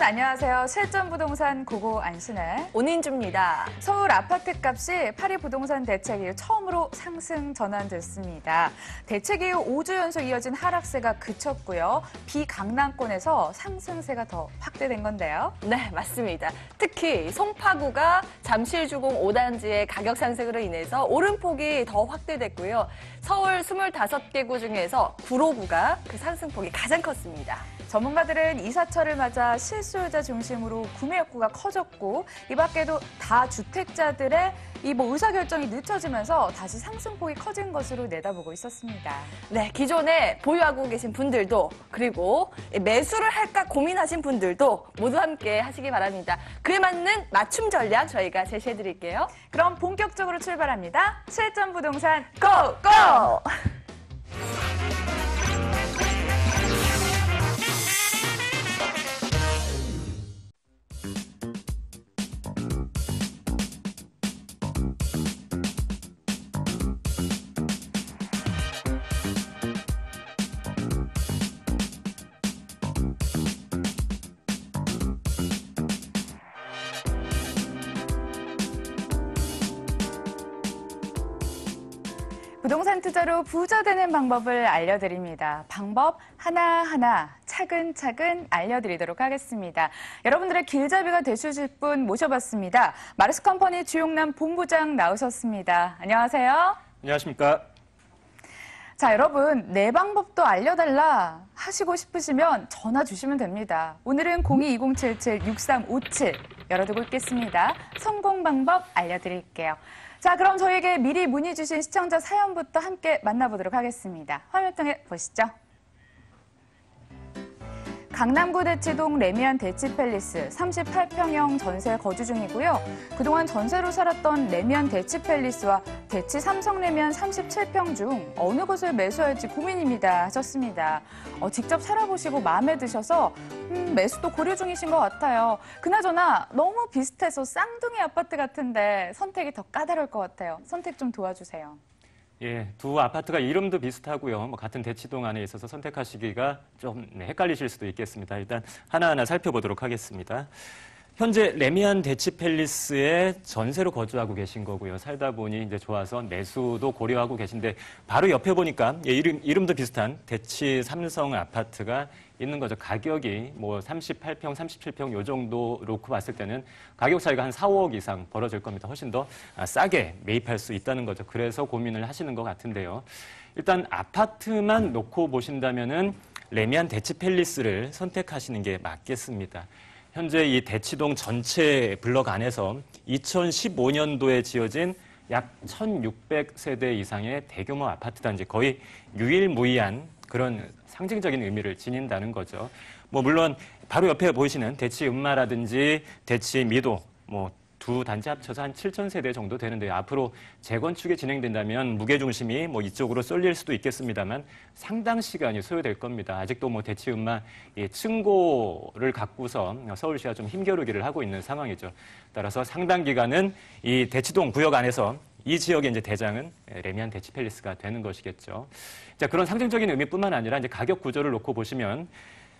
안녕하세요. 실전부동산 고고 안신혜 온인주입니다. 서울 아파트 값이 파리 부동산 대책 이후 처음으로 상승 전환됐습니다. 대책 이후 5주 연속 이어진 하락세가 그쳤고요. 비강남권에서 상승세가 더 확대된 건데요. 네, 맞습니다. 특히 송파구가 잠실주공 5단지의 가격 상승으로 인해서 오름폭이 더 확대됐고요. 서울 25개구 중에서 구로구가 그 상승폭이 가장 컸습니다. 전문가들은 이사철을 맞아 실수요자 중심으로 구매 욕구가 커졌고 이 밖에도 다주택자들의 의사결정이 늦춰지면서 다시 상승폭이 커진 것으로 내다보고 있었습니다. 네, 기존에 보유하고 계신 분들도 그리고 매수를 할까 고민하신 분들도 모두 함께 하시기 바랍니다. 그에 맞는 맞춤 전략 저희가 제시해드릴게요. 그럼 본격적으로 출발합니다. 실전부동산 고고! 부동산 투자로 부자 되는 방법을 알려드립니다. 방법 하나하나 차근차근 알려드리도록 하겠습니다. 여러분들의 길잡이가 되실 분 모셔봤습니다. 마르스컴퍼니 주용남 본부장 나오셨습니다. 안녕하세요. 안녕하십니까. 자, 여러분 내 방법도 알려달라 하시고 싶으시면 전화 주시면 됩니다. 오늘은 02-2077-6357 열어두고 있겠습니다. 성공 방법 알려드릴게요. 자, 그럼 저에게 미리 문의 주신 시청자 사연부터 함께 만나보도록 하겠습니다. 화면 통해 보시죠. 강남구 대치동 레미안 대치팰리스 38평형 전세 거주 중이고요. 그동안 전세로 살았던 레미안 대치팰리스와 대치 삼성 레미안 37평 중 어느 곳을 매수할지 고민입니다 하셨습니다. 직접 살아보시고 마음에 드셔서 매수도 고려 중이신 것 같아요. 그나저나 너무 비슷해서 쌍둥이 아파트 같은데 선택이 더 까다로울 것 같아요. 선택 좀 도와주세요. 예, 두 아파트가 이름도 비슷하고요. 같은 대치동 안에 있어서 선택하시기가 좀 헷갈리실 수도 있겠습니다. 일단 하나하나 살펴보도록 하겠습니다. 현재 레미안 대치팰리스에 전세로 거주하고 계신 거고요. 살다 보니 이제 좋아서 매수도 고려하고 계신데 바로 옆에 보니까 이름도 비슷한 대치 삼성 아파트가 있는 거죠. 가격이 38평, 37평 요 정도 놓고 봤을 때는 가격 차이가 한 4, 5억 이상 벌어질 겁니다. 훨씬 더 싸게 매입할 수 있다는 거죠. 그래서 고민을 하시는 것 같은데요. 일단 아파트만 놓고 보신다면은 레미안 대치팰리스를 선택하시는 게 맞겠습니다. 현재 이 대치동 전체 블럭 안에서 2015년도에 지어진 약 1,600세대 이상의 대규모 아파트 단지, 거의 유일무이한 그런 상징적인 의미를 지닌다는 거죠. 물론 바로 옆에 보이시는 대치 음마라든지 대치 미도 두 단지 합쳐서 한 7,000세대 정도 되는데요. 앞으로 재건축이 진행된다면 무게중심이 이쪽으로 쏠릴 수도 있겠습니다만 상당 시간이 소요될 겁니다. 아직도 대치 음마 층고를 갖고서 서울시가 좀 힘겨루기를 하고 있는 상황이죠. 따라서 상당 기간은 이 대치동 구역 안에서 이 지역의 이제 대장은 레미안 대치팰리스가 되는 것이겠죠. 자, 그런 상징적인 의미뿐만 아니라 이제 가격 구조를 놓고 보시면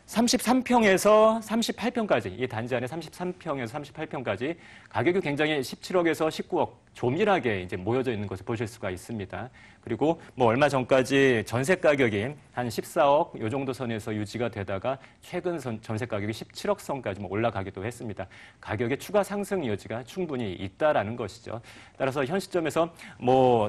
33평에서 38평까지, 이 단지 안에 33평에서 38평까지 가격이 굉장히 17억에서 19억 조밀하게 이제 모여져 있는 것을 보실 수가 있습니다. 그리고 얼마 전까지 전세 가격이 한 14억 요 정도 선에서 유지가 되다가 최근 전세 가격이 17억 선까지 올라가기도 했습니다. 가격의 추가 상승 여지가 충분히 있다라는 것이죠. 따라서 현 시점에서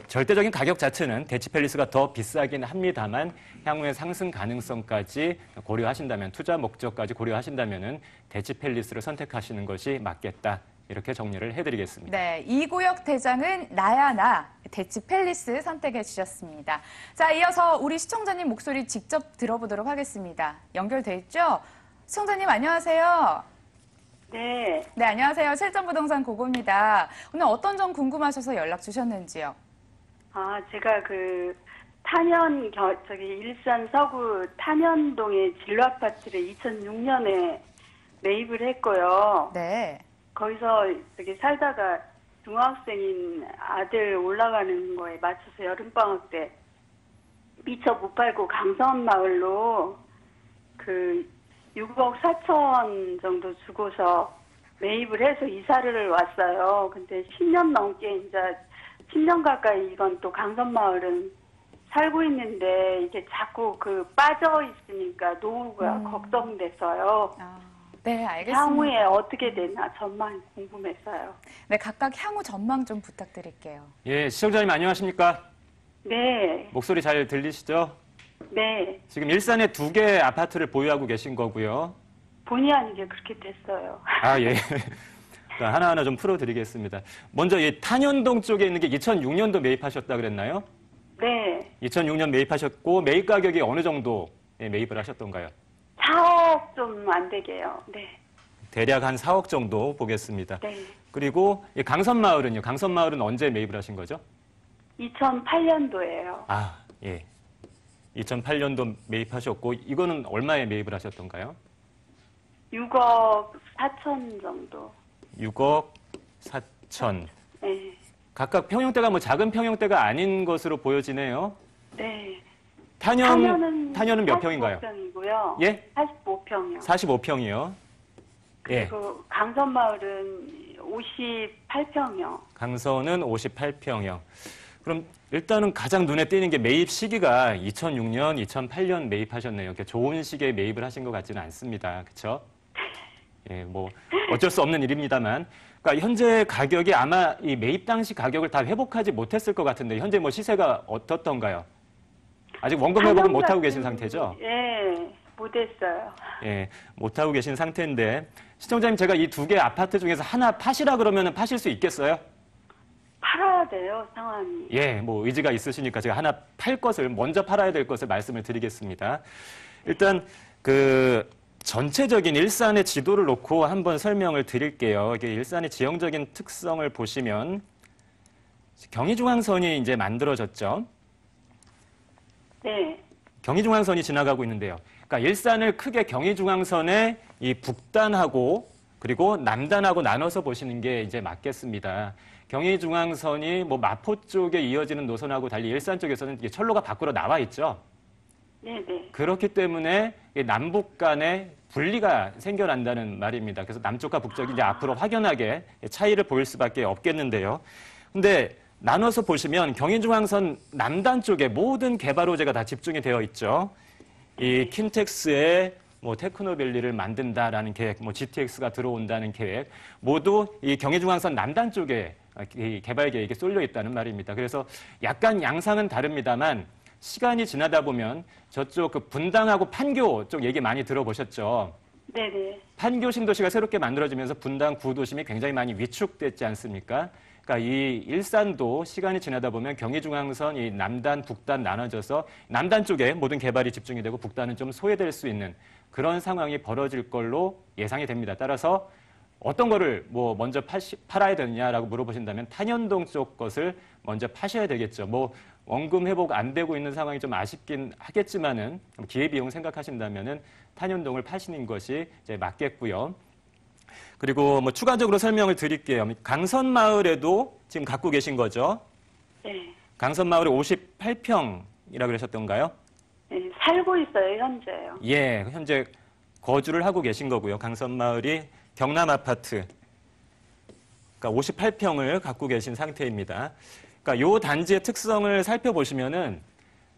절대적인 가격 자체는 대치팰리스가 더 비싸긴 합니다만 향후의 상승 가능성까지 고려하신다면, 투자 목적까지 고려하신다면은 대치팰리스를 선택하시는 것이 맞겠다. 이렇게 정리를 해드리겠습니다. 네, 이 구역 대장은 나야 나, 대치팰리스 선택해 주셨습니다. 자, 이어서 우리 시청자님 목소리 직접 들어보도록 하겠습니다. 연결돼 있죠? 시청자님 안녕하세요. 네. 네, 안녕하세요. 실전부동산 고고입니다. 오늘 어떤 점 궁금하셔서 연락 주셨는지요? 제가 일산 서구 탄현동의 진로 아파트를 2006년에 매입을 했고요. 네. 거기서 살다가 중학생인 아들 올라가는 거에 맞춰서 여름방학 때 미처 못 팔고 강서원 마을로 6억 4천 정도 주고서 매입을 해서 이사를 왔어요. 근데 10년 넘게 이제 10년 가까이 이건 또 강선마을은 살고 있는데 이게 자꾸 그 빠져 있으니까 노후가 걱정돼서요. 아, 네, 알겠습니다. 향후에 어떻게 되나 전망이 궁금했어요. 네, 각각 향후 전망 좀 부탁드릴게요. 예, 시청자님 안녕하십니까? 네, 목소리 잘 들리시죠? 네. 지금 일산에 2개 아파트를 보유하고 계신 거고요. 본의 아니게 그렇게 됐어요. 아, 예. 그러니까 하나하나 좀 풀어드리겠습니다. 먼저 이 탄현동 쪽에 있는 게 2006년도 매입하셨다 그랬나요? 네, 2006년 매입하셨고 매입 가격이 어느 정도 매입을 하셨던가요? 4억 좀 안 되게요. 네, 대략 한 4억 정도 보겠습니다. 네. 그리고 이 강선마을은요? 강선마을은 언제 매입을 하신 거죠? 2008년도예요. 아, 예. 2008년도 매입하셨고 이거는 얼마에 매입을 하셨던가요? 6억 4천 정도. 6억 4천. 네, 각각 평형대가 뭐 작은 평형대가 아닌 것으로 보여지네요. 네. 탄현은 몇 평인가요? 45평이고요. 예? 45평이요. 45평이요. 예. 그리고 강선마을은 58평이요. 강선은 58평형. 그럼 일단은 가장 눈에 띄는 게 매입 시기가 2006년, 2008년 매입하셨네요. 이렇게 좋은 시기에 매입을 하신 것 같지는 않습니다. 그렇죠? 예, 뭐 어쩔 수 없는 일입니다만. 그러니까 현재 가격이 아마 이 매입 당시 가격을 다 회복하지 못했을 것 같은데 현재 뭐 시세가 어떻던가요? 아직 원금 회복은 못 하고 계신 상태죠? 예, 못했어요. 예, 못 하고 계신 상태인데 시청자님 제가 이 2개 아파트 중에서 하나 파시라 그러면 파실 수 있겠어요? 팔아야 돼요, 상황이. 예, 뭐 의지가 있으시니까 제가 하나 팔 것을 먼저 팔아야 될 것을 말씀을 드리겠습니다. 일단 그 전체적인 일산의 지도를 놓고 한번 설명을 드릴게요. 이게 일산의 지형적인 특성을 보시면 경의중앙선이 이제 만들어졌죠. 네, 경의중앙선이 지나가고 있는데요. 그러니까 일산을 크게 경의중앙선의 이 북단하고 그리고 남단하고 나눠서 보시는 게 이제 맞겠습니다. 경의중앙선이 뭐 마포 쪽에 이어지는 노선하고 달리 일산 쪽에서는 이게 철로가 밖으로 나와 있죠. 네, 네. 그렇기 때문에 이 남북 간에 분리가 생겨난다는 말입니다. 그래서 남쪽과 북쪽이 이제 앞으로 확연하게 차이를 보일 수밖에 없겠는데요. 근데 나눠서 보시면 경의중앙선 남단 쪽에 모든 개발 호재가 다 집중이 되어 있죠. 이 킨텍스의 뭐 테크노밸리를 만든다라는 계획, 뭐 GTX가 들어온다는 계획, 모두 이 경의중앙선 남단 쪽에 이 개발 계획이 쏠려 있다는 말입니다. 그래서 약간 양상은 다릅니다만 시간이 지나다 보면 저쪽 그 분당하고 판교 쪽 얘기 많이 들어보셨죠? 네, 네. 판교 신도시가 새롭게 만들어지면서 분당 구도심이 굉장히 많이 위축됐지 않습니까? 그러니까 이 일산도 시간이 지나다 보면 경의중앙선 이 남단, 북단 나눠져서 남단 쪽에 모든 개발이 집중이 되고 북단은 좀 소외될 수 있는 그런 상황이 벌어질 걸로 예상이 됩니다. 따라서 어떤 거를 뭐 먼저 팔아야 되느냐라고 물어보신다면 탄현동 쪽 것을 먼저 파셔야 되겠죠. 뭐 원금 회복 안 되고 있는 상황이 좀 아쉽긴 하겠지만은 기회비용 생각하신다면은 탄현동을 파시는 것이 이제 맞겠고요. 그리고 뭐 추가적으로 설명을 드릴게요. 강선마을에도 지금 갖고 계신 거죠? 네. 강선마을에 58평이라고 그러셨던가요? 네, 살고 있어요, 현재요. 예, 현재 거주를 하고 계신 거고요. 강선마을이 경남 아파트, 그러니까 58평을 갖고 계신 상태입니다. 그러니까 요 단지의 특성을 살펴보시면은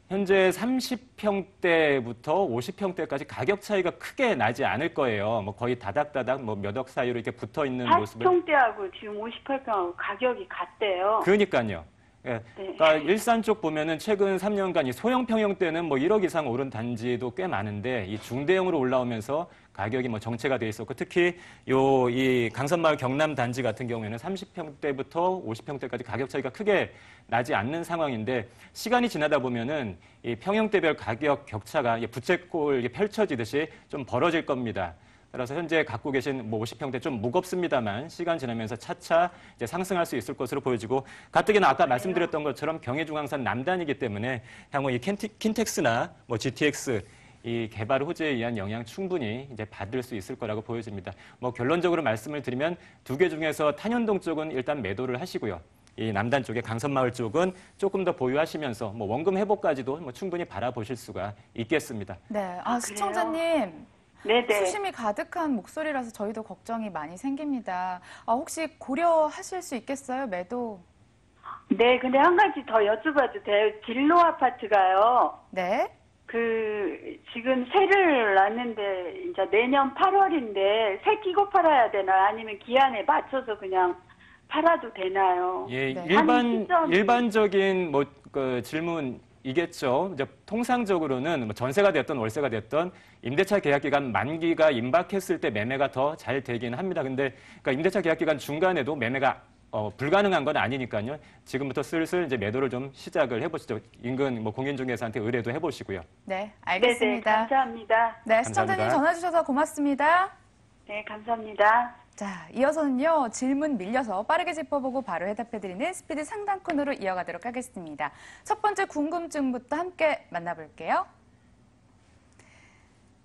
현재 30평대부터 50평대까지 가격 차이가 크게 나지 않을 거예요. 뭐 거의 다닥다닥 뭐 몇 억 사이로 이렇게 붙어 있는 모습을. 40평대하고 지금 58평하고 가격이 같대요. 그러니까요. 예. 네. 그러니까 일산 쪽 보면은 최근 3년간 이 소형 평형대는 뭐 1억 이상 오른 단지도 꽤 많은데 이 중대형으로 올라오면서 가격이 뭐 정체가 돼 있었고 특히 이 강선마을 경남 단지 같은 경우에는 30평대부터 50평대까지 가격 차이가 크게 나지 않는 상황인데 시간이 지나다 보면은 이 평형대별 가격 격차가 부채꼴 펼쳐지듯이 좀 벌어질 겁니다. 따라서 현재 갖고 계신 뭐 50평대 좀 무겁습니다만 시간 지나면서 차차 이제 상승할 수 있을 것으로 보여지고 가뜩이나 아까 말씀드렸던 것처럼 경의중앙선 남단이기 때문에 향후 이 킨텍스나 뭐 GTX 이 개발 호재에 의한 영향 충분히 이제 받을 수 있을 거라고 보여집니다. 뭐 결론적으로 말씀을 드리면 2개 중에서 탄현동 쪽은 일단 매도를 하시고요. 이 남단 쪽에 강선마을 쪽은 조금 더 보유하시면서 뭐 원금 회복까지도 뭐 충분히 바라보실 수가 있겠습니다. 네, 그래요? 시청자님. 네네. 수심이 가득한 목소리라서 저희도 걱정이 많이 생깁니다. 혹시 고려하실 수 있겠어요? 매도. 네, 근데 한 가지 더 여쭤봐도 돼요? 진로 아파트가요. 네. 지금 새를 놨는데, 이제 내년 8월인데, 새 끼고 팔아야 되나요? 아니면 기한에 맞춰서 그냥 팔아도 되나요? 예, 네. 일반적인 그 질문이겠죠. 이제 통상적으로는 뭐 전세가 됐던 월세가 됐던 임대차 계약 기간 만기가 임박했을 때 매매가 더 잘 되긴 합니다. 근데 그러니까 임대차 계약 기간 중간에도 매매가 불가능한 건 아니니까요. 지금부터 슬슬 이제 매도를 좀 시작을 해보시죠. 인근 뭐 공인중개사한테 의뢰도 해보시고요. 네, 네네, 알겠습니다. 감사합니다. 네, 시청자님 감사합니다. 전화 주셔서 고맙습니다. 네, 감사합니다. 자, 이어서는요, 질문 밀려서 빠르게 짚어보고 바로 해답해드리는 스피드 상담 코너로 이어가도록 하겠습니다. 첫 번째 궁금증부터 함께 만나볼게요.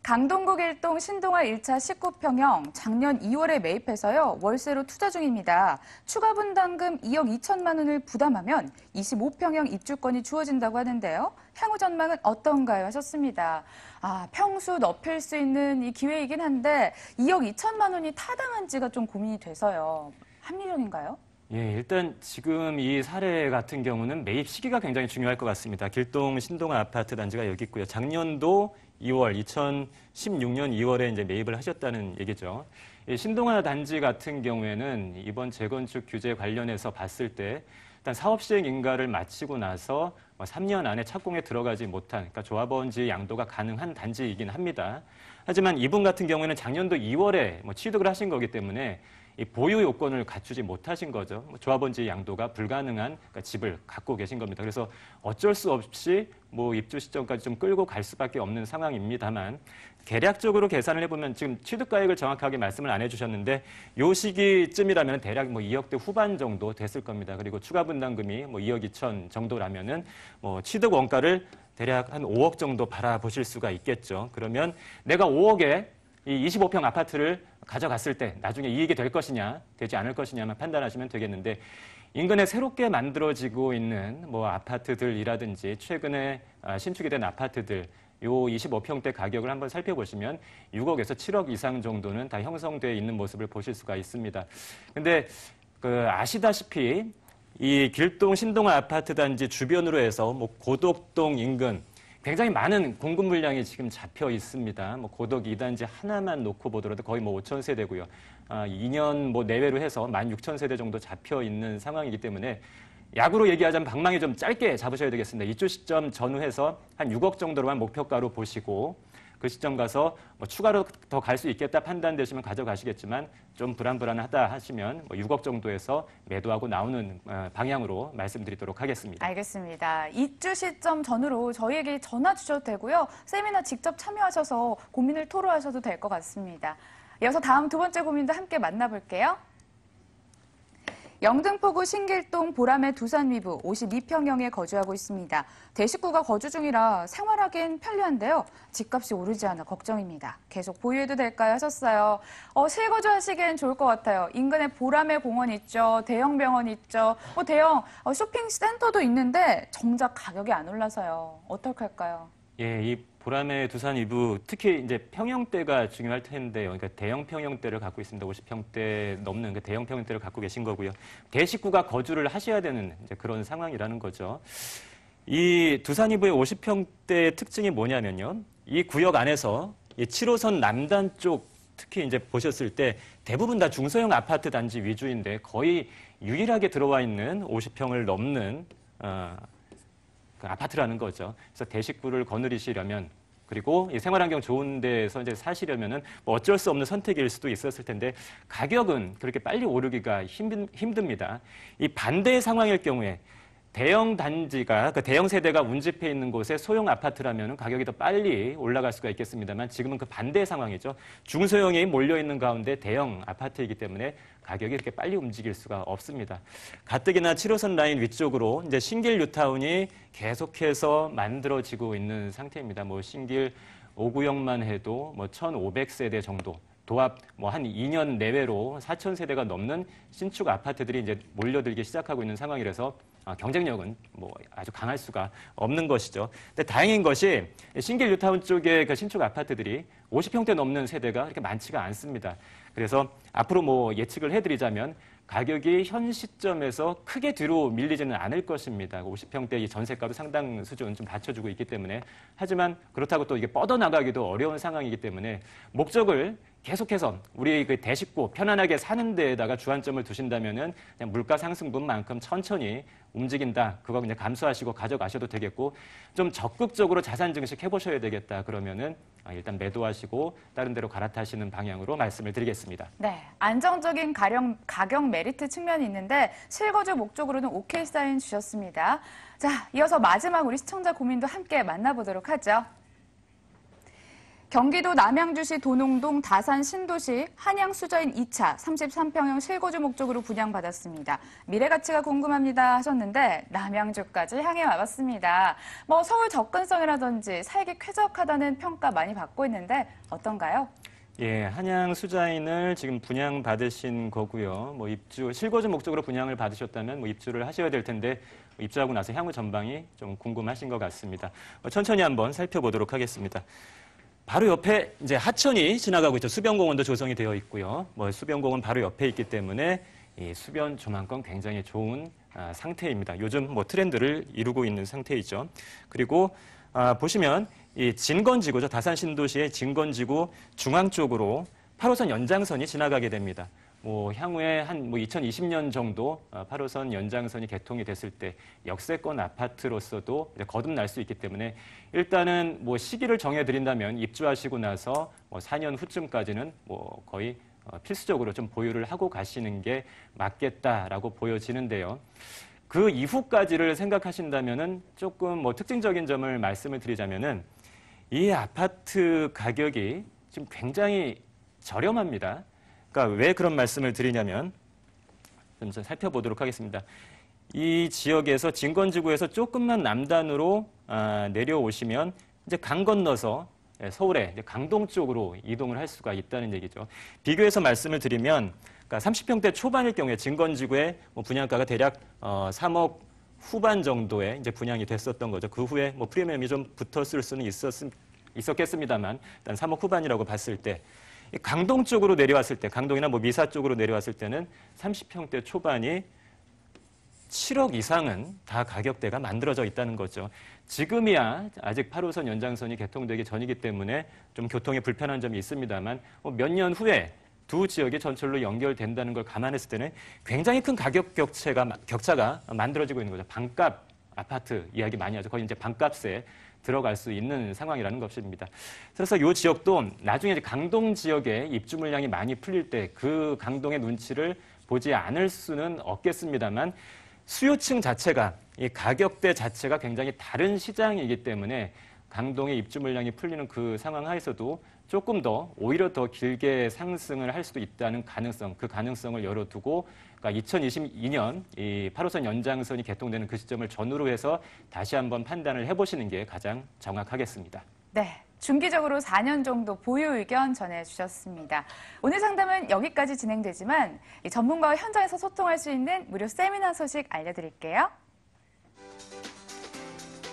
강동구 일동 신동아 1차 19평형 작년 2월에 매입해서요, 월세로 투자 중입니다. 추가 분담금 2억 2천만 원을 부담하면 25평형 입주권이 주어진다고 하는데요. 향후 전망은 어떤가요? 하셨습니다. 평수 넓힐 수 있는 이 기회이긴 한데 2억 2천만 원이 타당한지가 좀 고민이 돼서요. 합리적인가요? 예, 일단 지금 이 사례 같은 경우는 매입 시기가 굉장히 중요할 것 같습니다. 길동 신동아 아파트 단지가 여기 있고요. 작년도 2월, 2016년 2월에 이제 매입을 하셨다는 얘기죠. 이 신동아 단지 같은 경우에는 이번 재건축 규제 관련해서 봤을 때 일단 사업 시행 인가를 마치고 나서 3년 안에 착공에 들어가지 못한, 그러니까 조합원지 양도가 가능한 단지이긴 합니다. 하지만 이분 같은 경우에는 작년도 2월에 취득을 하신 거기 때문에 이 보유 요건을 갖추지 못하신 거죠. 조합원지 양도가 불가능한 그러니까 집을 갖고 계신 겁니다. 그래서 어쩔 수 없이 입주 시점까지 좀 끌고 갈 수밖에 없는 상황입니다만 계략적으로 계산을 해보면 지금 취득가액을 정확하게 말씀을 안 해주셨는데 요 시기쯤이라면 대략 2억대 후반 정도 됐을 겁니다. 그리고 추가 분담금이 2억 2천 정도라면은 취득 원가를 대략 한 5억 정도 바라보실 수가 있겠죠. 그러면 내가 5억에 이 25평 아파트를 가져갔을 때 나중에 이익이 될 것이냐, 되지 않을 것이냐만 판단하시면 되겠는데 인근에 새롭게 만들어지고 있는 아파트들이라든지 최근에 신축이 된 아파트들 요 25평대 가격을 한번 살펴보시면 6억에서 7억 이상 정도는 다 형성되어 있는 모습을 보실 수가 있습니다. 근데 아시다시피 이 길동 신동아 아파트 단지 주변으로 해서 고덕동 인근 굉장히 많은 공급 물량이 지금 잡혀 있습니다. 고덕 2단지 하나만 놓고 보더라도 거의 5천 세대고요. 2년 내외로 해서 16,000세대 정도 잡혀 있는 상황이기 때문에 약으로 얘기하자면 방망이 좀 짧게 잡으셔야 되겠습니다. 입주 시점 전후해서 한 6억 정도로만 목표가로 보시고 그 시점 가서 추가로 더 갈 수 있겠다 판단되시면 가져가시겠지만 좀 불안불안하다 하시면 6억 정도에서 매도하고 나오는 방향으로 말씀드리도록 하겠습니다. 알겠습니다. 입주 시점 전후로 저희에게 전화 주셔도 되고요. 세미나 직접 참여하셔서 고민을 토로하셔도 될 것 같습니다. 이어서 다음 두 번째 고민도 함께 만나볼게요. 영등포구 신길동 보람의 두산 위브 52평형에 거주하고 있습니다. 대식구가 거주 중이라 생활하기엔 편리한데요. 집값이 오르지 않아 걱정입니다. 계속 보유해도 될까요? 하셨어요. 실거주하시기엔 좋을 것 같아요. 인근에 보람의 공원 있죠. 대형 병원 있죠. 대형 쇼핑센터도 있는데 정작 가격이 안 올라서요. 어떻게 할까요? 예, 이 보람의 두산 위브 특히 이제 평형대가 중요할 텐데요. 그러니까 대형 평형대를 갖고 있습니다. 50평대 넘는 그 대형 평형대를 갖고 계신 거고요. 대식구가 거주를 하셔야 되는 이제 그런 상황이라는 거죠. 이 두산 위브의 50평대의 특징이 뭐냐면요. 이 구역 안에서 이 7호선 남단 쪽 특히 이제 보셨을 때 대부분 다 중소형 아파트 단지 위주인데 거의 유일하게 들어와 있는 50평을 넘는 그 아파트라는 거죠. 그래서 대식구를 거느리시려면 그리고 이 생활환경 좋은 데서 이제 사시려면은 어쩔 수 없는 선택일 수도 있었을 텐데 가격은 그렇게 빨리 오르기가 힘듭니다. 이 반대의 상황일 경우에 대형 단지가 대형 세대가 운집해 있는 곳에 소형 아파트라면 가격이 더 빨리 올라갈 수가 있겠습니다만 지금은 그 반대의 상황이죠. 중소형이 몰려 있는 가운데 대형 아파트이기 때문에 가격이 이렇게 빨리 움직일 수가 없습니다. 가뜩이나 7호선 라인 위쪽으로 이제 신길 뉴타운이 계속해서 만들어지고 있는 상태입니다. 신길 5구역만 해도 1,500세대 정도. 도합 한 2년 내외로 4,000세대가 넘는 신축 아파트들이 이제 몰려들기 시작하고 있는 상황이라서 경쟁력은 뭐 아주 강할 수가 없는 것이죠. 근데 다행인 것이 신길 뉴타운 쪽의 그 신축 아파트들이 50평대 넘는 세대가 그렇게 많지가 않습니다. 그래서 앞으로 뭐 예측을 해드리자면 가격이 현 시점에서 크게 뒤로 밀리지는 않을 것입니다. 50평대 이 전세가도 상당 수준 좀 받쳐주고 있기 때문에. 하지만 그렇다고 또 이게 뻗어나가기도 어려운 상황이기 때문에 목적을 계속해서 우리 그 대식구 편안하게 사는 데에다가 주안점을 두신다면은 그냥 물가 상승분만큼 천천히 움직인다. 그거 그냥 감수하시고 가져가셔도 되겠고, 좀 적극적으로 자산 증식 해보셔야 되겠다. 그러면은 일단 매도하시고 다른 데로 갈아타시는 방향으로 말씀을 드리겠습니다. 네, 안정적인 가격 메리트 측면이 있는데 실거주 목적으로는 오케이 사인 주셨습니다. 자, 이어서 마지막 우리 시청자 고민도 함께 만나보도록 하죠. 경기도 남양주시 도농동 다산 신도시 한양 수자인 2차 33평형 실거주 목적으로 분양받았습니다. 미래 가치가 궁금합니다 하셨는데 남양주까지 향해 와봤습니다. 뭐 서울 접근성이라든지 살기 쾌적하다는 평가 많이 받고 있는데 어떤가요? 예, 한양 수자인을 지금 분양받으신 거고요. 뭐 실거주 목적으로 분양을 받으셨다면 뭐 입주를 하셔야 될 텐데 입주하고 나서 향후 전방이 좀 궁금하신 것 같습니다. 천천히 한번 살펴보도록 하겠습니다. 바로 옆에 이제 하천이 지나가고 있죠. 수변공원도 조성이 되어 있고요. 뭐 수변공원 바로 옆에 있기 때문에 이 수변 조망권 굉장히 좋은 상태입니다. 요즘 뭐 트렌드를 이루고 있는 상태이죠. 그리고 보시면 이 진건지구죠. 다산 신도시의 진건지구 중앙 쪽으로 8호선 연장선이 지나가게 됩니다. 뭐 향후에 한 2020년 정도 8호선 연장선이 개통이 됐을 때 역세권 아파트로서도 거듭날 수 있기 때문에 일단은 뭐 시기를 정해드린다면 입주하시고 나서 뭐 4년 후쯤까지는 뭐 거의 필수적으로 좀 보유를 하고 가시는 게 맞겠다라고 보여지는데요. 그 이후까지를 생각하신다면은 조금 뭐 특징적인 점을 말씀을 드리자면은 이 아파트 가격이 지금 굉장히 저렴합니다. 그러니까 왜 그런 말씀을 드리냐면 좀 살펴보도록 하겠습니다. 이 지역에서 진건지구에서 조금만 남단으로 내려오시면 이제 강 건너서 서울의 강동 쪽으로 이동을 할 수가 있다는 얘기죠. 비교해서 말씀을 드리면 그러니까 30평대 초반일 경우에 진건지구의 분양가가 대략 3억 후반 정도에 이제 분양이 됐었던 거죠. 그 후에 뭐 프리미엄이 좀 붙었을 수는 있었겠습니다만 일단 3억 후반이라고 봤을 때 강동 쪽으로 내려왔을 때, 강동이나 뭐 미사 쪽으로 내려왔을 때는 30평대 초반이 7억 이상은 다 가격대가 만들어져 있다는 거죠. 지금이야 아직 8호선 연장선이 개통되기 전이기 때문에 좀 교통에 불편한 점이 있습니다만 몇 년 후에 두 지역이 전철로 연결된다는 걸 감안했을 때는 굉장히 큰 가격 격차가 만들어지고 있는 거죠. 반값 아파트 이야기 많이 하죠. 거의 이제 반값에 들어갈 수 있는 상황이라는 것입니다. 그래서 이 지역도 나중에 이제 강동 지역에 입주 물량이 많이 풀릴 때 그 강동의 눈치를 보지 않을 수는 없겠습니다만 수요층 자체가 이 가격대 자체가 굉장히 다른 시장이기 때문에 강동의 입주 물량이 풀리는 그 상황 하에서도 조금 더 오히려 더 길게 상승을 할 수도 있다는 가능성, 그 가능성을 열어두고 그러니까 2022년 이 8호선 연장선이 개통되는 그 시점을 전후로 해서 다시 한번 판단을 해보시는 게 가장 정확하겠습니다. 네, 중기적으로 4년 정도 보유 의견 전해주셨습니다. 오늘 상담은 여기까지 진행되지만 이 전문가와 현장에서 소통할 수 있는 무료 세미나 소식 알려드릴게요.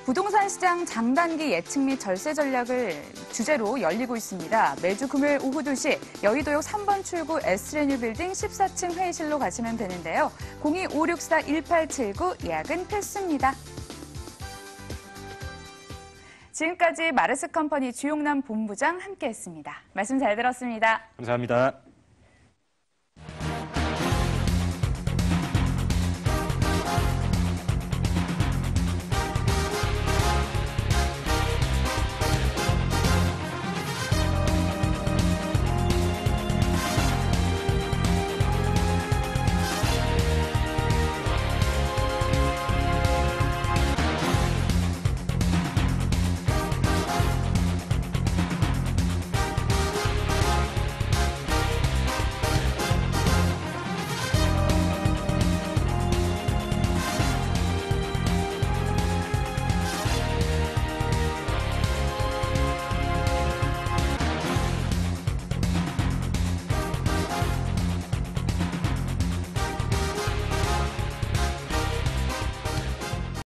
부동산 시장 장단기 예측 및 절세 전략을 주제로 열리고 있습니다. 매주 금요일 오후 2시 여의도역 3번 출구 S레뉴 빌딩 14층 회의실로 가시면 되는데요. 02-564-1879 예약은 필수입니다. 지금까지 마르스 컴퍼니 주용남 본부장 함께했습니다. 말씀 잘 들었습니다. 감사합니다.